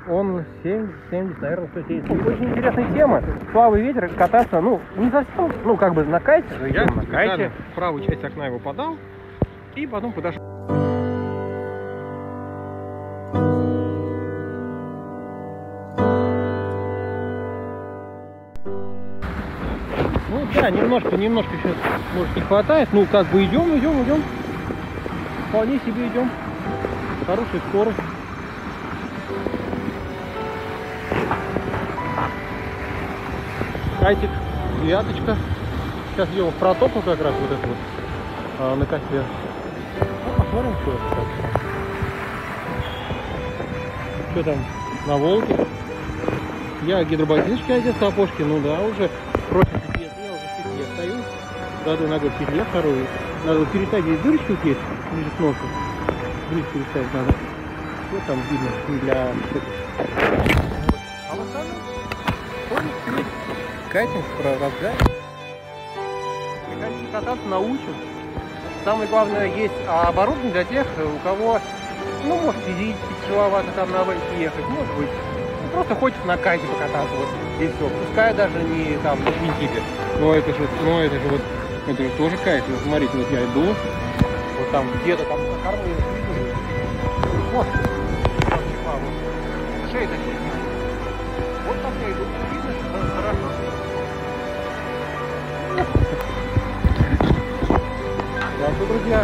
Он 70, наверное, 170. Очень интересная тема. Слабый ветер, кататься, ну, не совсем, ну, как бы на кайте. Я на кайте. в правую часть окна его подал и потом подошел. Ну да, немножко сейчас, может, не хватает. Ну, как бы идем. Вполне себе идем. Хорошая скорость. Кайтик, девяточка. Сейчас идем в протоку как раз вот это вот на косе. Ну, посмотрим, что это. Что там на Волге. Я гидроботиночки одет, сапожки, ну да, уже против петле, я уже в петле стою. Даю ногой в петле вторую. Надо переставить, здесь дырочки вот есть, ближе к носу. Ближе переставить надо. Вот там видно для... А в остальном ходит, кайтинг, разгар. Кататься научим. Самое главное, есть оборудование для тех, у кого, ну, может, физически тяжеловато там на вальке ехать, может быть. Просто хочет на кайте покататься, вот, и все. Пускай даже не там на Винтипе. Но это же вот, это же тоже кайф. Вот, смотрите, вот я иду, вот там где-то там на корму вот, шея такие. Вот так я иду, видно, что хорошо. Так что, друзья,